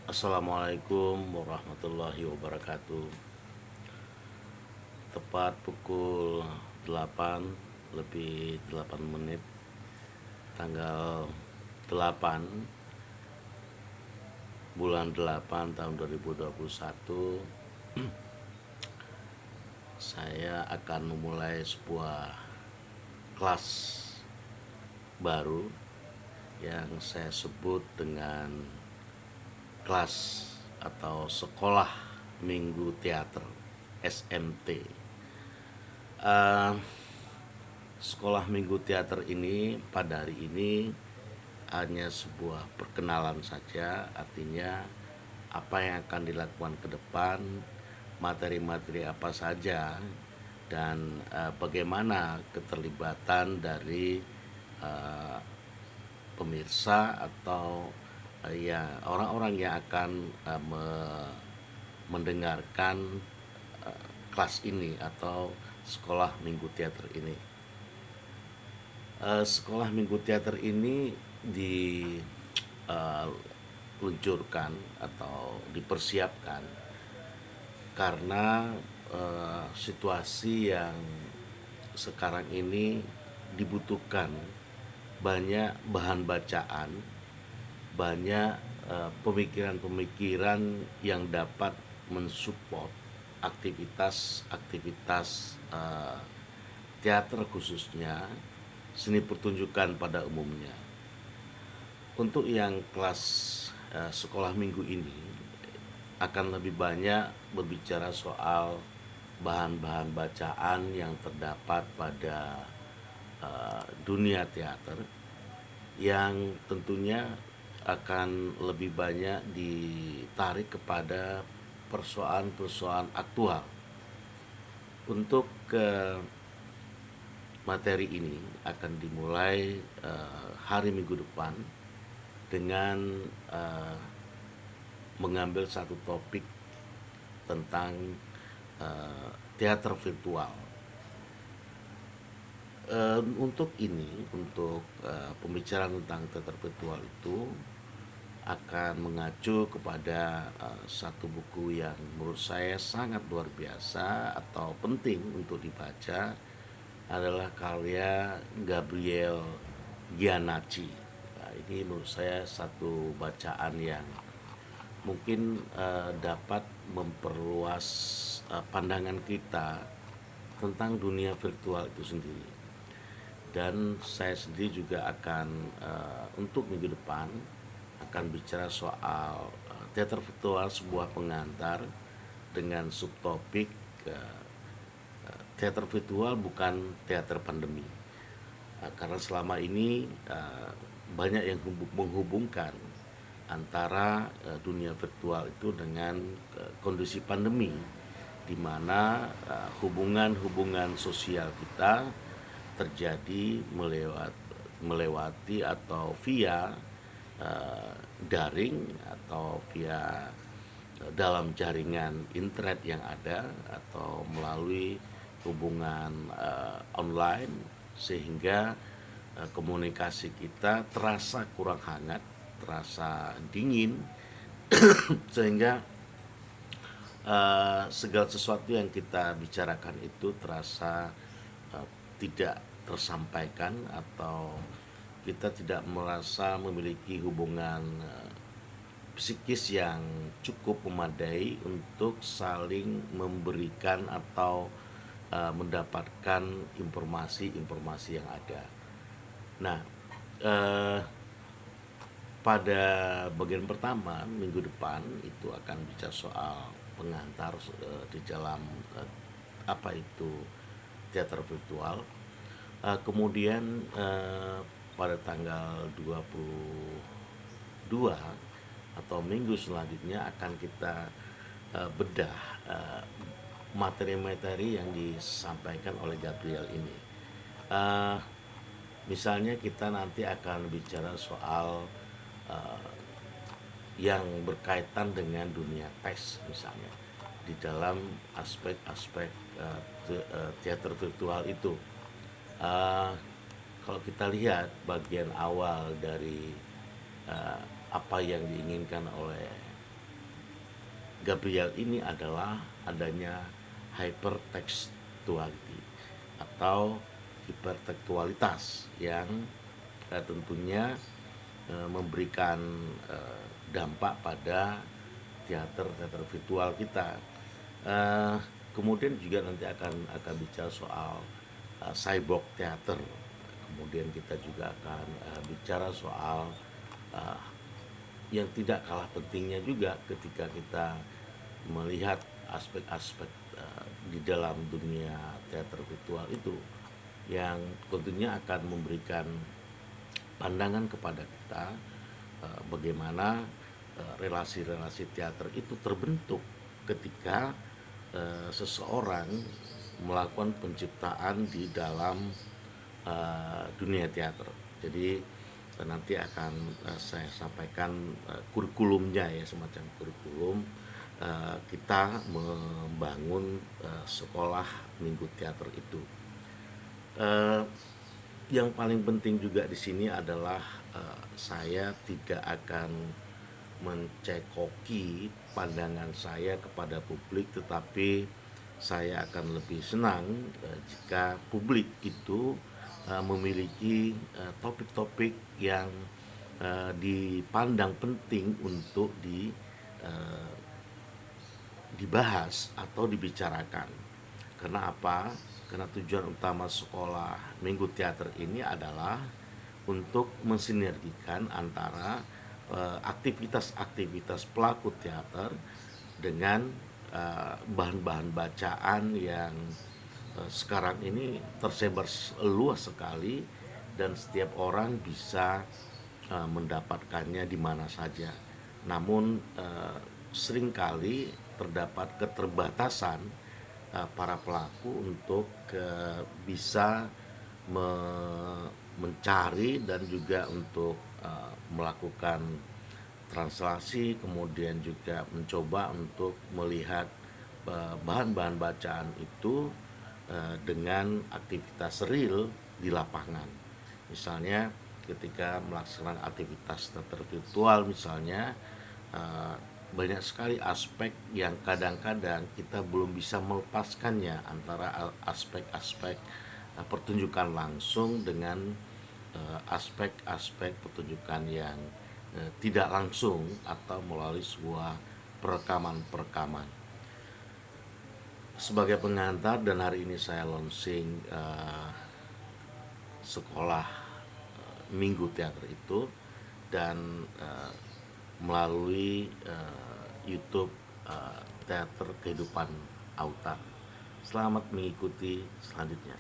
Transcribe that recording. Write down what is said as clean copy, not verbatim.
Assalamualaikum warahmatullahi wabarakatuh. Tepat pukul 8 lebih 8 menit tanggal 8 bulan 8 tahun 2021, saya akan memulai sebuah kelas baru yang saya sebut dengan kelas atau sekolah minggu teater SMT. Sekolah minggu teater ini pada hari ini hanya sebuah perkenalan saja, artinya apa yang akan dilakukan ke depan, materi-materi apa saja, dan bagaimana keterlibatan dari eh, pemirsa atau ya orang-orang yang akan mendengarkan kelas ini atau sekolah minggu teater ini. Sekolah minggu teater ini diluncurkan atau dipersiapkan karena situasi yang sekarang ini dibutuhkan banyak bahan bacaan, banyak pemikiran-pemikiran yang dapat mensupport aktivitas-aktivitas teater, khususnya seni pertunjukan pada umumnya. Untuk yang kelas sekolah minggu ini akan lebih banyak berbicara soal bahan-bahan bacaan yang terdapat pada dunia teater, yang tentunya akan lebih banyak ditarik kepada persoalan-persoalan aktual. Untuk materi ini akan dimulai hari Minggu depan dengan mengambil satu topik tentang teater virtual. Untuk pembicaraan tentang teater virtual itu akan mengacu kepada satu buku yang menurut saya sangat luar biasa atau penting untuk dibaca, adalah karya Gabriel Giannacci. Nah, ini menurut saya satu bacaan yang mungkin dapat memperluas pandangan kita tentang dunia virtual itu sendiri. Dan saya sendiri juga akan untuk minggu depan akan bicara soal teater virtual, sebuah pengantar dengan subtopik teater virtual bukan teater pandemi. Karena selama ini banyak yang menghubungkan antara dunia virtual itu dengan kondisi pandemi, di mana hubungan-hubungan sosial kita terjadi melewati atau via daring atau via dalam jaringan internet yang ada, atau melalui hubungan online, sehingga komunikasi kita terasa kurang hangat, terasa dingin, sehingga segala sesuatu yang kita bicarakan itu terasa tidak tersampaikan, atau kita tidak merasa memiliki hubungan psikis yang cukup memadai untuk saling memberikan atau mendapatkan informasi-informasi yang ada. Nah, pada bagian pertama minggu depan itu akan bicara soal pengantar di dalam apa itu teater virtual. Kemudian pada tanggal 22 atau minggu selanjutnya akan kita bedah materi-materi yang disampaikan oleh Gabriel ini. Misalnya kita nanti akan bicara soal yang berkaitan dengan dunia teks, misalnya di dalam aspek-aspek teater virtual itu. Kalau kita lihat bagian awal dari apa yang diinginkan oleh Gabriel ini adalah adanya hypertekstuality atau hipertekstualitas yang tentunya memberikan dampak pada teater virtual kita. Eh, Kemudian juga nanti akan bicara soal cyborg theater. Kemudian kita juga akan bicara soal eh, yang tidak kalah pentingnya juga ketika kita melihat aspek-aspek di dalam dunia teater virtual itu yang tentunya akan memberikan pandangan kepada kita bagaimana relasi-relasi teater itu terbentuk ketika seseorang melakukan penciptaan di dalam dunia teater. Jadi nanti akan saya sampaikan kurikulumnya ya, semacam kurikulum kita membangun sekolah minggu teater itu. Eh, yang paling penting juga di sini adalah saya tidak akan mencekoki pandangan saya kepada publik, tetapi saya akan lebih senang jika publik itu memiliki topik-topik yang dipandang penting untuk eh, dibahas atau dibicarakan. Karena apa? Karena tujuan utama sekolah minggu teater ini adalah untuk mensinergikan antara aktivitas-aktivitas pelaku teater dengan bahan-bahan bacaan yang sekarang ini tersebar luas sekali dan setiap orang bisa mendapatkannya di mana saja. Namun seringkali terdapat keterbatasan para pelaku untuk bisa mencari dan juga untuk melakukan translasi, kemudian juga mencoba untuk melihat bahan-bahan bacaan itu dengan aktivitas real di lapangan. Misalnya ketika melaksanakan aktivitas teater virtual misalnya, banyak sekali aspek yang kadang-kadang kita belum bisa melepaskannya antara aspek-aspek pertunjukan langsung dengan aspek-aspek pertunjukan yang tidak langsung atau melalui sebuah perekaman-perekaman. Sebagai pengantar, dan hari ini saya launching sekolah minggu teater itu, dan melalui YouTube Teater Kehidupan Auta. Selamat mengikuti selanjutnya.